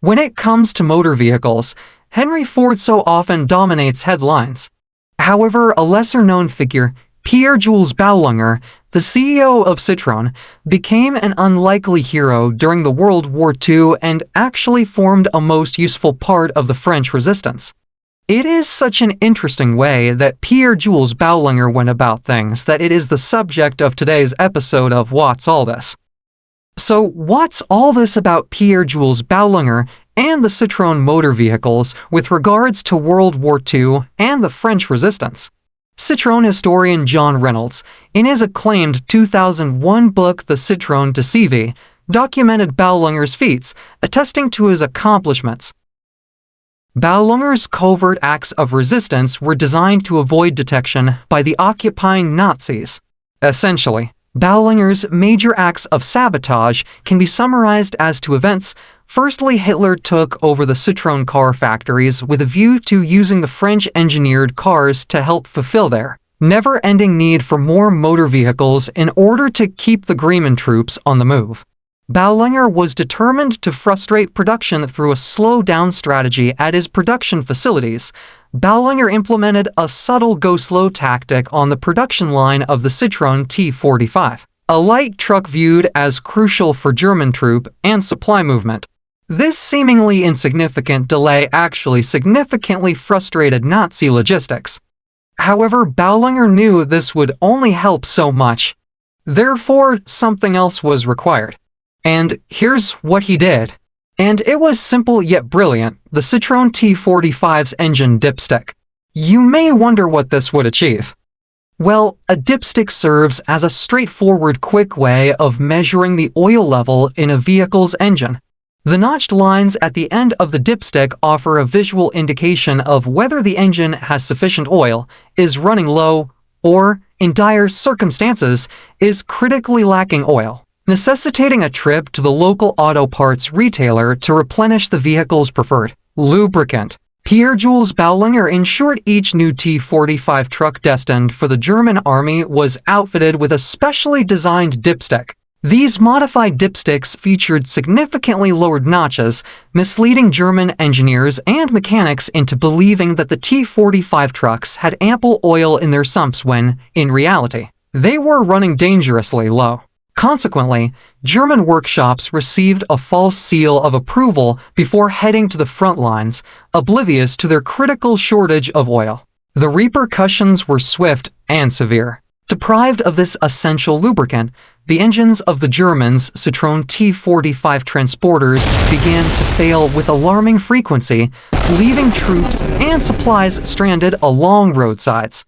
When it comes to motor vehicles, Henry Ford so often dominates headlines. However, a lesser-known figure, Pierre-Jules Boulanger, the CEO of Citroën, became an unlikely hero during the World War II and actually formed a most useful part of the French resistance. It is such an interesting way that Pierre-Jules Boulanger went about things that it is the subject of today's episode of What's All This? So what's all this about Pierre-Jules Boulanger and the Citroën motor vehicles with regards to World War II and the French resistance? Citroën historian John Reynolds, in his acclaimed 2001 book The Citroën to CV, documented Boulanger's feats, attesting to his accomplishments. Boulanger's covert acts of resistance were designed to avoid detection by the occupying Nazis. Essentially, Boulanger's major acts of sabotage can be summarized as two events. Firstly, Hitler took over the Citroën car factories with a view to using the French-engineered cars to help fulfill their never-ending need for more motor vehicles in order to keep the Grieman troops on the move. Boulanger was determined to frustrate production through a slow-down strategy at his production facilities. Boulanger implemented a subtle go-slow tactic on the production line of the Citroën T45, a light truck viewed as crucial for German troop and supply movement. This seemingly insignificant delay actually significantly frustrated Nazi logistics. However, Boulanger knew this would only help so much. Therefore, something else was required. And here's what he did. And it was simple yet brilliant, the Citroën T45's engine dipstick. You may wonder what this would achieve. Well, a dipstick serves as a straightforward, quick way of measuring the oil level in a vehicle's engine. The notched lines at the end of the dipstick offer a visual indication of whether the engine has sufficient oil, is running low, or, in dire circumstances, is critically lacking oil, necessitating a trip to the local auto parts retailer to replenish the vehicle's preferred lubricant. Pierre-Jules Boulanger ensured each new T45 truck destined for the German army was outfitted with a specially designed dipstick. These modified dipsticks featured significantly lowered notches, misleading German engineers and mechanics into believing that the T45 trucks had ample oil in their sumps when, in reality, they were running dangerously low. Consequently, German workshops received a false seal of approval before heading to the front lines, oblivious to their critical shortage of oil. The repercussions were swift and severe. Deprived of this essential lubricant, the engines of the Germans' Citroën T45 transporters began to fail with alarming frequency, leaving troops and supplies stranded along roadsides.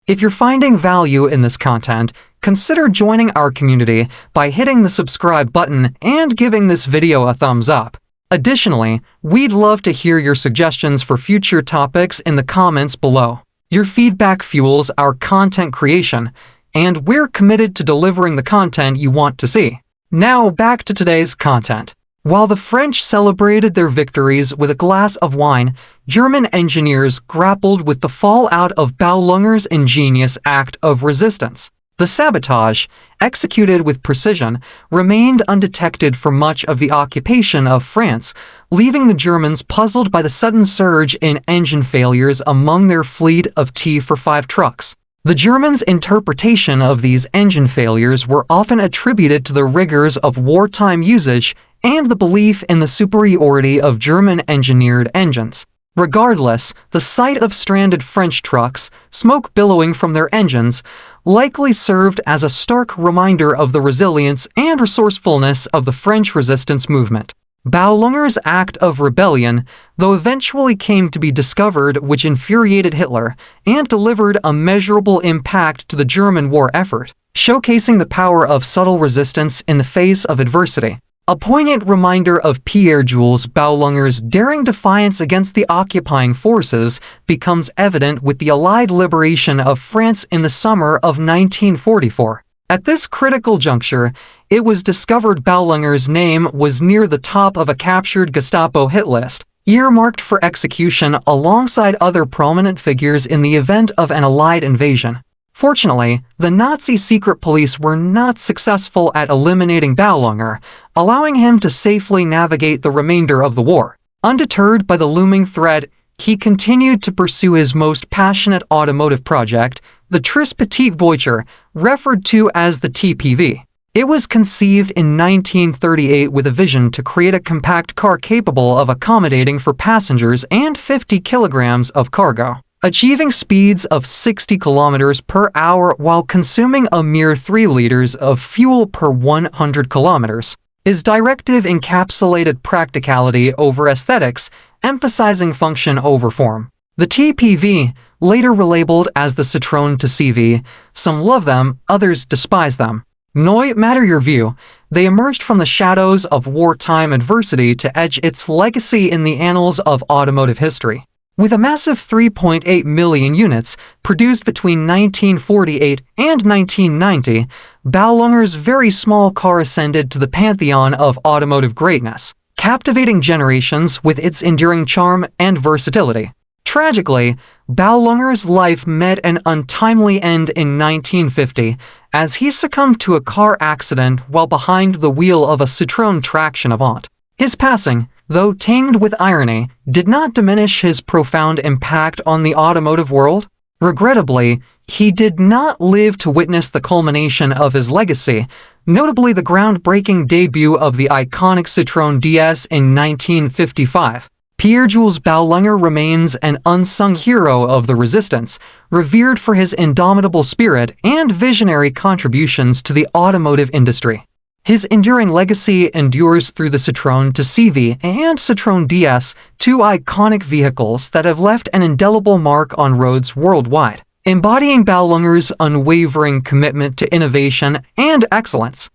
If you're finding value in this content, consider joining our community by hitting the subscribe button and giving this video a thumbs up. Additionally, we'd love to hear your suggestions for future topics in the comments below. Your feedback fuels our content creation, and we're committed to delivering the content you want to see. Now back to today's content. While the French celebrated their victories with a glass of wine, German engineers grappled with the fallout of Boulanger's ingenious act of resistance. The sabotage, executed with precision, remained undetected for much of the occupation of France, leaving the Germans puzzled by the sudden surge in engine failures among their fleet of T45 trucks. The Germans' interpretation of these engine failures were often attributed to the rigors of wartime usage and the belief in the superiority of German-engineered engines. Regardless, the sight of stranded French trucks, smoke billowing from their engines, likely served as a stark reminder of the resilience and resourcefulness of the French resistance movement. Boulanger's act of rebellion, though eventually came to be discovered, which infuriated Hitler and delivered a measurable impact to the German war effort, showcasing the power of subtle resistance in the face of adversity. A poignant reminder of Pierre-Jules Boulanger's daring defiance against the occupying forces becomes evident with the Allied liberation of France in the summer of 1944. At this critical juncture, it was discovered Boulanger's name was near the top of a captured Gestapo hit list. earmarked for execution alongside other prominent figures in the event of an Allied invasion. Fortunately, the Nazi secret police were not successful at eliminating Boulanger, allowing him to safely navigate the remainder of the war. Undeterred by the looming threat, he continued to pursue his most passionate automotive project, the Tris Petite Voiture, referred to as the TPV. It was conceived in 1938 with a vision to create a compact car capable of accommodating for passengers and 50 kilograms of cargo. Achieving speeds of 60 kilometers per hour while consuming a mere 3 liters of fuel per 100 kilometers. His directive encapsulated practicality over aesthetics, emphasizing function over form. The TPV, later relabeled as the Citroën to CV, some love them, others despise them. No matter your view, they emerged from the shadows of wartime adversity to etch its legacy in the annals of automotive history. With a massive 3.8 million units produced between 1948 and 1990, Boulanger's very small car ascended to the pantheon of automotive greatness, captivating generations with its enduring charm and versatility. Tragically, Boulanger's life met an untimely end in 1950 as he succumbed to a car accident while behind the wheel of a Citroën traction Avant. His passing, though tinged with irony, did not diminish his profound impact on the automotive world. Regrettably, he did not live to witness the culmination of his legacy, notably the groundbreaking debut of the iconic Citroën DS in 1955. Pierre-Jules Boulanger remains an unsung hero of the resistance, revered for his indomitable spirit and visionary contributions to the automotive industry. His enduring legacy endures through the Citroën to CV and Citroën DS, two iconic vehicles that have left an indelible mark on roads worldwide, embodying Boulanger's unwavering commitment to innovation and excellence.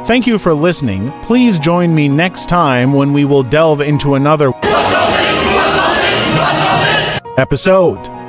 Thank you for listening. Please join me next time when we will delve into another episode.